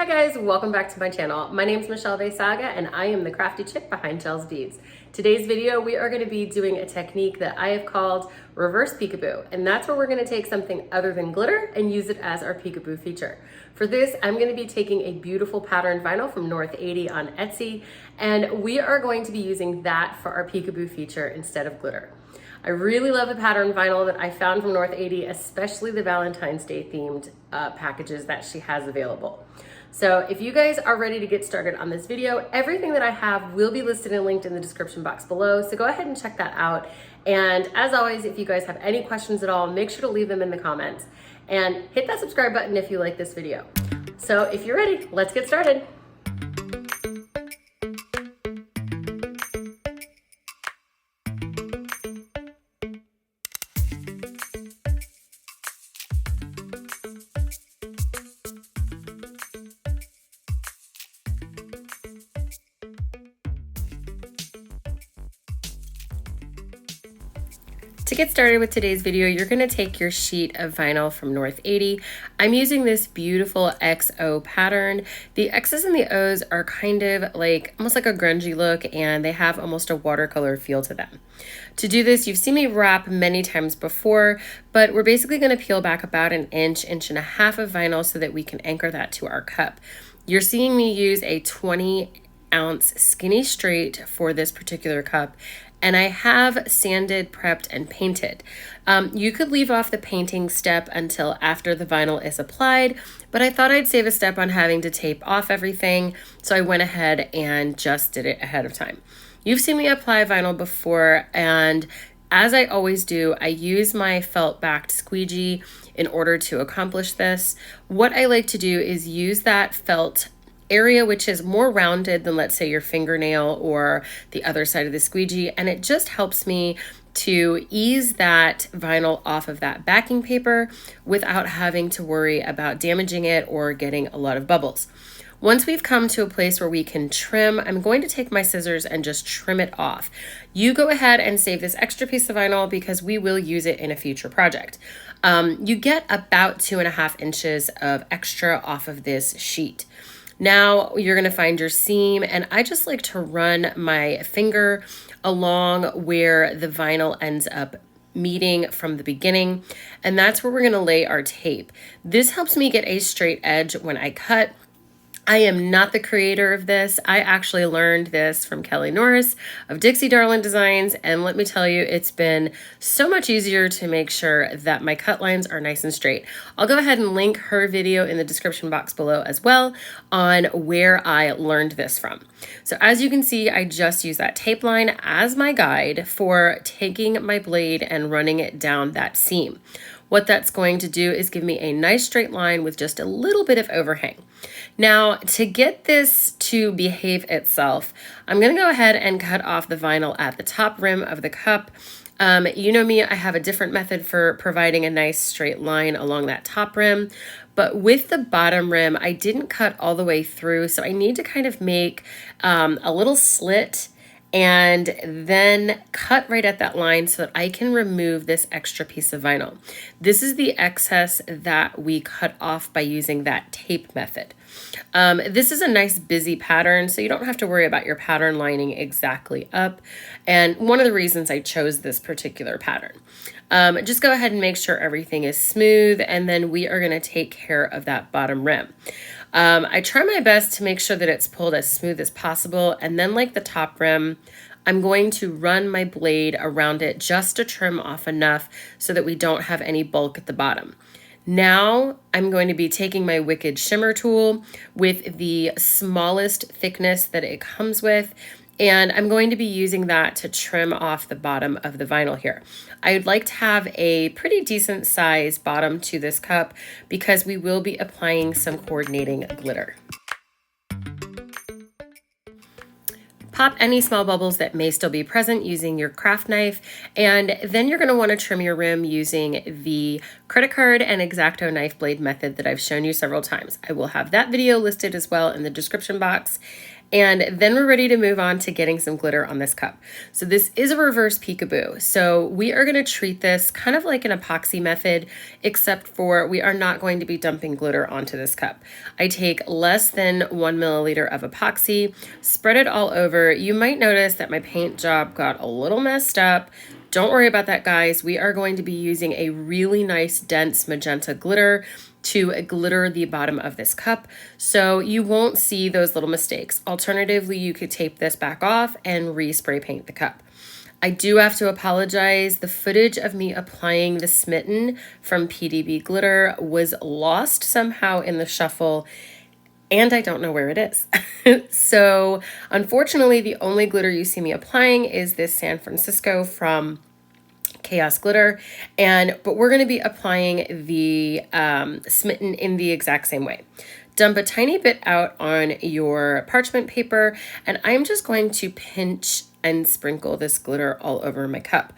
guys, welcome back to my channel. My name is Michelle Saga and I am the crafty chick behind Shell's Beads. Today's video, we are going to be doing a technique that I have called reverse peekaboo, and that's where we're going to take something other than glitter and use it as our peekaboo feature. For this, I'm going to be taking a beautiful patterned vinyl from Northeighy on Etsy, and we are going to be using that for our peekaboo feature instead of glitter. I really love the pattern vinyl that I found from Northeighy, especially the Valentine's Day themed packages that she has available. So if you guys are ready to get started on this video, everything that I have will be listed and linked in the description box below. So go ahead and check that out. And as always, if you guys have any questions at all, make sure to leave them in the comments and hit that subscribe button if you like this video. So if you're ready, let's get started. To get started with today's video, you're going to take your sheet of vinyl from Northeighy. I'm using this beautiful XO pattern. The X's and the O's are kind of like almost like a grungy look, and they have almost a watercolor feel to them. To do this, you've seen me wrap many times before, but we're basically going to peel back about an inch and a half of vinyl so that we can anchor that to our cup. You're seeing me use a 20-ounce skinny straight for this particular cup, and I have sanded, prepped, and painted. You could leave off the painting step until after the vinyl is applied, but I thought I'd save a step on having to tape off everything, so I went ahead and just did it ahead of time. You've seen me apply vinyl before, and as I always do, I use my felt-backed squeegee in order to accomplish this. What I like to do is use that felt area which is more rounded than, let's say, your fingernail or the other side of the squeegee, and it just helps me to ease that vinyl off of that backing paper without having to worry about damaging it or getting a lot of bubbles. Once we've come to a place where we can trim, I'm going to take my scissors and just trim it off. You go ahead and save this extra piece of vinyl because we will use it in a future project. You get about 2.5 inches of extra off of this sheet. Now you're going to find your seam, and I just like to run my finger along where the vinyl ends up meeting from the beginning, and that's where we're going to lay our tape. This helps me get a straight edge when I cut. I am not the creator of this. I actually learned this from Kelly Norris of Dixie Darlin Designs, and let me tell you, it's been so much easier to make sure that my cut lines are nice and straight. I'll go ahead and link her video in the description box below as well on where I learned this from. So as you can see, I just use that tape line as my guide for taking my blade and running it down that seam. What that's going to do is give me a nice straight line with just a little bit of overhang. Now, to get this to behave itself, I'm going to go ahead and cut off the vinyl at the top rim of the cup. You know me, I have a different method for providing a nice straight line along that top rim, but with the bottom rim, I didn't cut all the way through, so I need to kind of make a little slit and then cut right at that line so that I can remove this extra piece of vinyl. This is the excess that we cut off by using that tape method. This is a nice busy pattern, so you don't have to worry about your pattern lining exactly up. And one of the reasons I chose this particular pattern. Just go ahead and make sure everything is smooth, and then we are going to take care of that bottom rim. I try my best to make sure that it's pulled as smooth as possible, and then like the top rim, I'm going to run my blade around it just to trim off enough so that we don't have any bulk at the bottom. Now I'm going to be taking my Wicked Shimmer tool with the smallest thickness that it comes with, and I'm going to be using that to trim off the bottom of the vinyl here. I'd like to have a pretty decent size bottom to this cup because we will be applying some coordinating glitter. Pop any small bubbles that may still be present using your craft knife, and then you're going to want to trim your rim using the credit card and X-Acto knife blade method that I've shown you several times. I will have that video listed as well in the description box. And then we're ready to move on to getting some glitter on this cup. So this is a reverse peekaboo. So we are going to treat this kind of like an epoxy method, except for we are not going to be dumping glitter onto this cup. I take less than 1 milliliter of epoxy, spread it all over. You might notice that my paint job got a little messed up. Don't worry about that, guys. We are going to be using a really nice dense magenta glitter to glitter the bottom of this cup, so you won't see those little mistakes. Alternatively, you could tape this back off and respray paint the cup. I do have to apologize. The footage of me applying the Smitten from PDB Glitter was lost somehow in the shuffle, and I don't know where it is. So unfortunately, the only glitter you see me applying is this San Francisco from Chaos Glitter, but we're going to be applying the Smitten in the exact same way. Dump a tiny bit out on your parchment paper, and I'm just going to pinch and sprinkle this glitter all over my cup.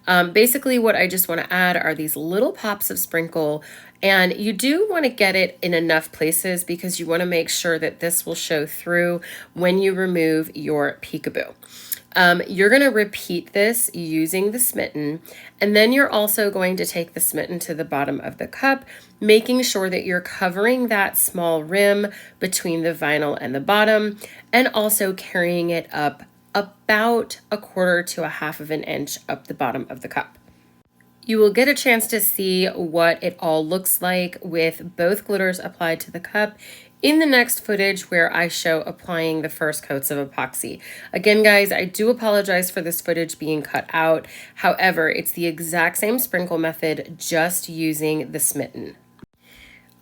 Basically, what I just want to add are these little pops of sprinkle, and you do want to get it in enough places because you want to make sure that this will show through when you remove your peekaboo. You're going to repeat this using the Smitten, and then you're also going to take the Smitten to the bottom of the cup, making sure that you're covering that small rim between the vinyl and the bottom, and also carrying it up about 1/4 to 1/2 of an inch up the bottom of the cup. You will get a chance to see what it all looks like with both glitters applied to the cup in the next footage where I show applying the first coats of epoxy. Again, guys, I do apologize for this footage being cut out. However, it's the exact same sprinkle method, just using the Smitten.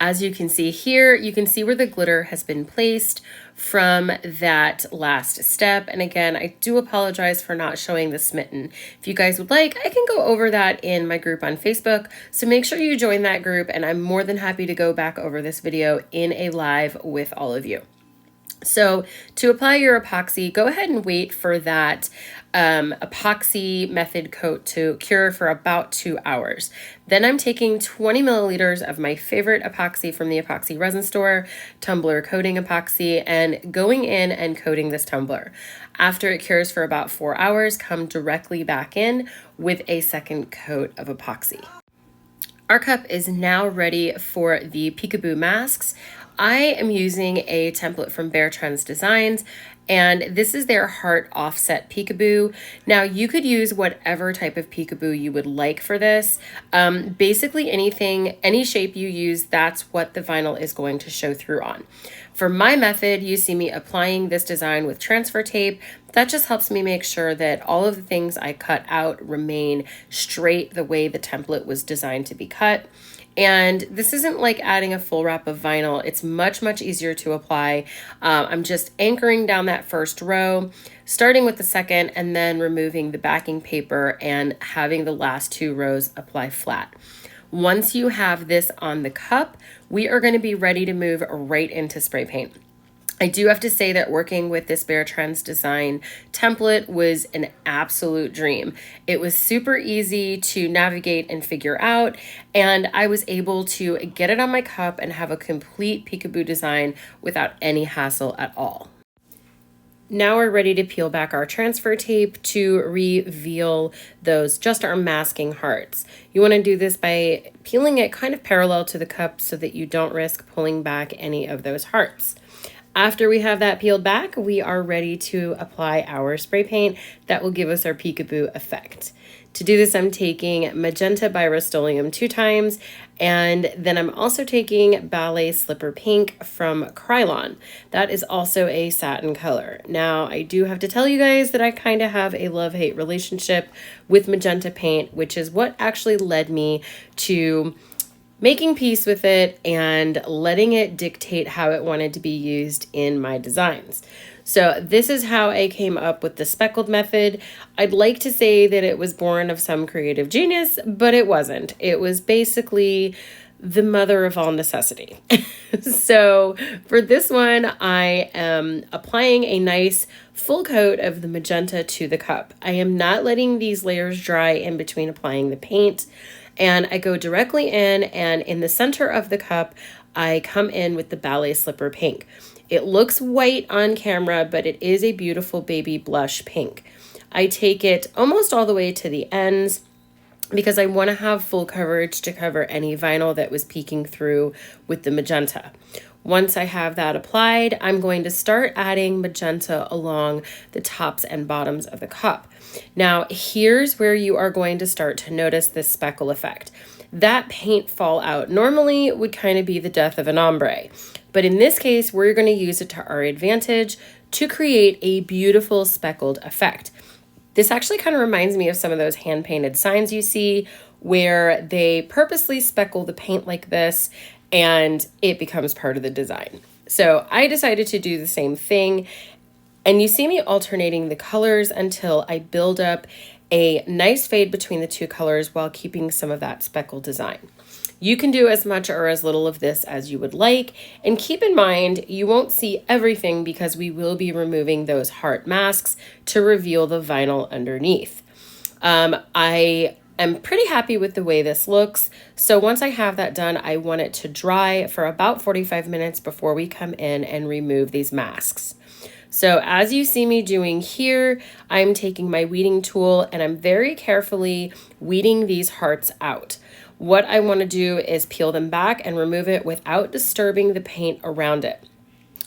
As you can see here, you can see where the glitter has been placed from that last step. And again, I do apologize for not showing the Smitten. If you guys would like, I can go over that in my group on Facebook. So make sure you join that group, and I'm more than happy to go back over this video in a live with all of you. So to apply your epoxy, go ahead and wait for that epoxy method coat to cure for about 2 hours. Then I'm taking 20 milliliters of my favorite epoxy from the epoxy resin store, tumbler coating epoxy, and going in and coating this tumbler. After it cures for about 4 hours, come directly back in with a second coat of epoxy. Our cup is now ready for the peekaboo masks. I am using a template from Bear Trends Designs, and this is their heart offset peekaboo. Now you could use whatever type of peekaboo you would like for this. Basically anything, any shape you use, that's what the vinyl is going to show through on. For my method, you see me applying this design with transfer tape. That just helps me make sure that all of the things I cut out remain straight the way the template was designed to be cut. And this isn't like adding a full wrap of vinyl. It's much, much easier to apply. I'm just anchoring down that first row, starting with the second, and then removing the backing paper and having the last 2 rows apply flat. Once you have this on the cup, we are going to be ready to move right into spray paint. I do have to say that working with this Bear Trends design template was an absolute dream. It was super easy to navigate and figure out, and I was able to get it on my cup and have a complete peekaboo design without any hassle at all. Now we're ready to peel back our transfer tape to reveal just our masking hearts. You want to do this by peeling it kind of parallel to the cup so that you don't risk pulling back any of those hearts. After we have that peeled back, we are ready to apply our spray paint that will give us our peekaboo effect. To do this, I'm taking Magenta by Rustoleum 2 times, and then I'm also taking Ballet Slipper Pink from Krylon. That is also a satin color. Now, I do have to tell you guys that I kind of have a love-hate relationship with magenta paint, which is what actually led me to making peace with it and letting it dictate how it wanted to be used in my designs. So this is how I came up with the speckled method. I'd like to say that it was born of some creative genius, but it wasn't. It was basically the mother of all necessity. So for this one, I am applying a nice full coat of the magenta to the cup. I am not letting these layers dry in between applying the paint. And I go directly in, and in the center of the cup, I come in with the Ballet Slipper Pink. It looks white on camera, but it is a beautiful baby blush pink. I take it almost all the way to the ends because I want to have full coverage to cover any vinyl that was peeking through with the magenta. Once I have that applied, I'm going to start adding magenta along the tops and bottoms of the cup. Now, here's where you are going to start to notice this speckle effect. That paint fallout normally would kind of be the death of an ombre, but in this case, we're going to use it to our advantage to create a beautiful speckled effect. This actually kind of reminds me of some of those hand-painted signs you see where they purposely speckle the paint like this and it becomes part of the design. So I decided to do the same thing, and you see me alternating the colors until I build up a nice fade between the two colors while keeping some of that speckle design. You can do as much or as little of this as you would like, and keep in mind you won't see everything because we will be removing those heart masks to reveal the vinyl underneath. I am pretty happy with the way this looks, so once I have that done, I want it to dry for about 45 minutes before we come in and remove these masks. So as you see me doing here, I'm taking my weeding tool and I'm very carefully weeding these hearts out. What I want to do is peel them back and remove it without disturbing the paint around it.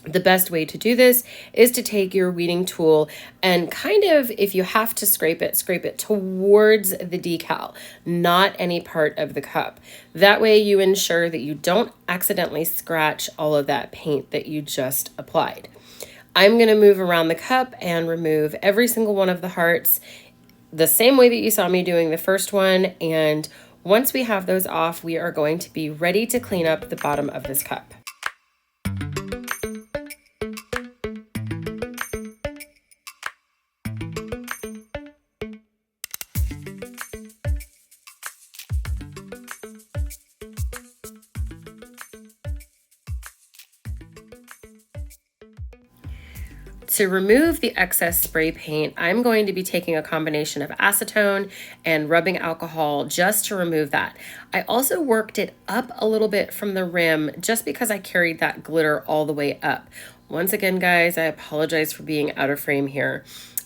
The best way to do this is to take your weeding tool and kind of, if you have to scrape it towards the decal, not any part of the cup. That way you ensure that you don't accidentally scratch all of that paint that you just applied. I'm going to move around the cup and remove every single one of the hearts the same way that you saw me doing the first one, and once we have those off, we are going to be ready to clean up the bottom of this cup. To remove the excess spray paint, I'm going to be taking a combination of acetone and rubbing alcohol just to remove that. I also worked it up a little bit from the rim just because I carried that glitter all the way up. Once again, guys, I apologize for being out of frame here.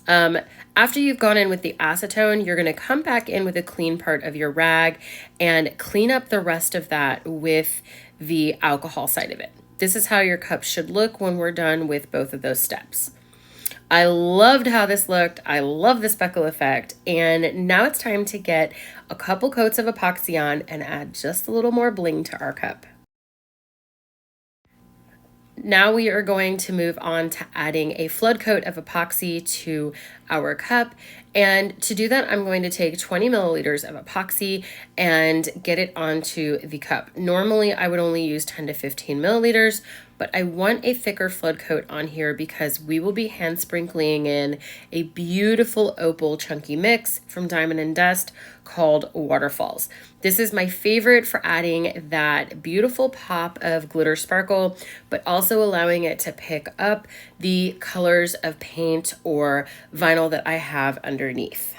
After you've gone in with the acetone, you're going to come back in with a clean part of your rag and clean up the rest of that with the alcohol side of it. This is how your cup should look when we're done with both of those steps. I loved how this looked. I love the speckle effect. And now it's time to get a couple coats of epoxy on and add just a little more bling to our cup. Now we are going to move on to adding a flood coat of epoxy to our cup. And to do that, I'm going to take 20 milliliters of epoxy and get it onto the cup. Normally, I would only use 10 to 15 milliliters, but I want a thicker flood coat on here because we will be hand sprinkling in a beautiful opal chunky mix from Diamond & Dust called Waterfalls. This is my favorite for adding that beautiful pop of glitter sparkle, but also allowing it to pick up the colors of paint or vinyl that I have underneath.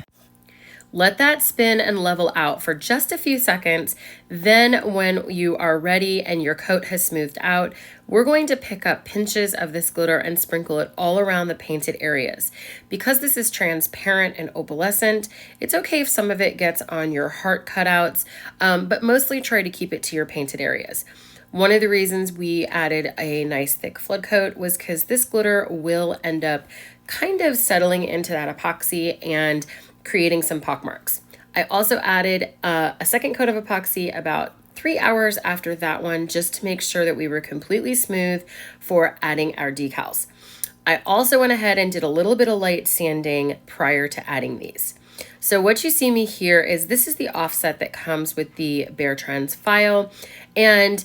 Let that spin and level out for just a few seconds. Then when you are ready and your coat has smoothed out, we're going to pick up pinches of this glitter and sprinkle it all around the painted areas. Because this is transparent and opalescent, it's okay if some of it gets on your heart cutouts, but mostly try to keep it to your painted areas. One of the reasons we added a nice thick flood coat was because this glitter will end up kind of settling into that epoxy and creating some pock marks. I also added a second coat of epoxy about 3 hours after that one just to make sure that we were completely smooth for adding our decals. I also went ahead and did a little bit of light sanding prior to adding these. So what you see me here is this is the offset that comes with the Bear Trends file, and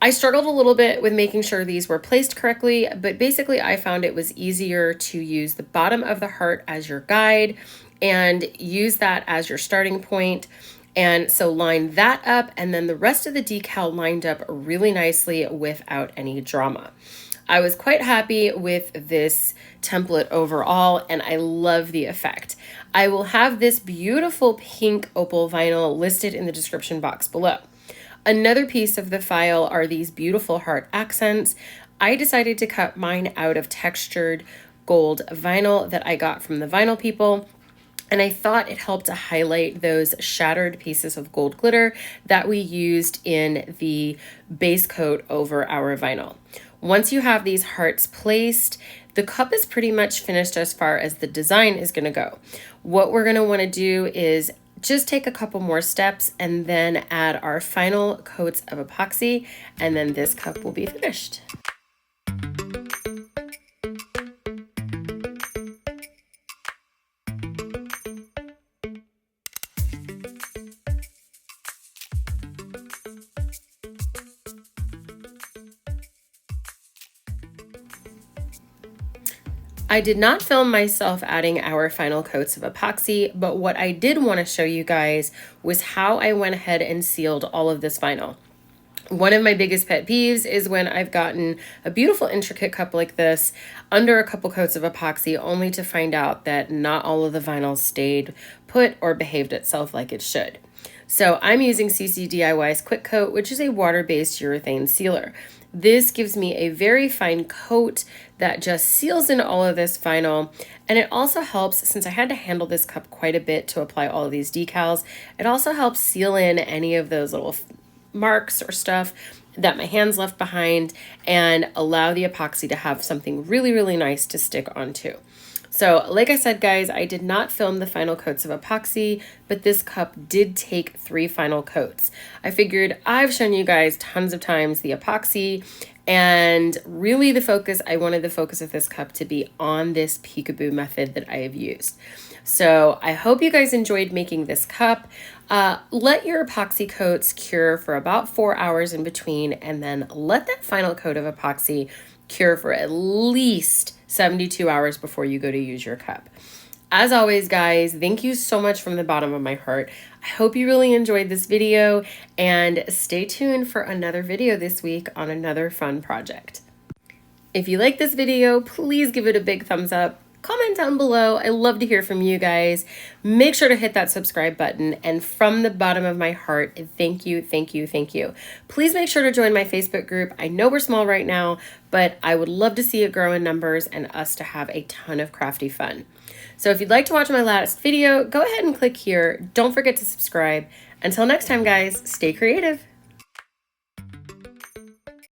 I struggled a little bit with making sure these were placed correctly, but basically I found it was easier to use the bottom of the heart as your guide and use that as your starting point. And so line that up, and then the rest of the decal lined up really nicely without any drama. I was quite happy with this template overall, and I love the effect. I will have this beautiful pink opal vinyl listed in the description box below. Another piece of the file are these beautiful heart accents. I decided to cut mine out of textured gold vinyl that I got from the Vinyl People. And I thought it helped to highlight those shattered pieces of gold glitter that we used in the base coat over our vinyl. Once you have these hearts placed, the cup is pretty much finished as far as the design is going to go. What we're going to want to do is just take a couple more steps and then add our final coats of epoxy, and then this cup will be finished. I did not film myself adding our final coats of epoxy, but what I did want to show you guys was how I went ahead and sealed all of this vinyl. One of my biggest pet peeves is when I've gotten a beautiful intricate cup like this under a couple coats of epoxy only to find out that not all of the vinyl stayed put or behaved itself like it should. So I'm using CC DIY's Quick Coat, which is a water-based urethane sealer. This gives me a very fine coat that just seals in all of this vinyl. And it also helps, since I had to handle this cup quite a bit to apply all of these decals, it also helps seal in any of those little marks or stuff that my hands left behind and allow the epoxy to have something really, really nice to stick onto. So like I said, guys, I did not film the final coats of epoxy, but this cup did take 3 final coats. I figured I've shown you guys tons of times the epoxy, and really I wanted the focus of this cup to be on this peekaboo method that I have used. So I hope you guys enjoyed making this cup. Let your epoxy coats cure for about 4 hours in between, and then let that final coat of epoxy cure for at least 72 hours before you go to use your cup. As always, guys, thank you so much from the bottom of my heart. I hope you really enjoyed this video, and stay tuned for another video this week on another fun project. If you like this video, please give it a big thumbs up. Comment down below. I love to hear from you guys. Make sure to hit that subscribe button. And from the bottom of my heart, thank you, thank you, thank you. Please make sure to join my Facebook group. I know we're small right now, but I would love to see it grow in numbers and us to have a ton of crafty fun. So if you'd like to watch my last video, go ahead and click here. Don't forget to subscribe. Until next time, guys, stay creative.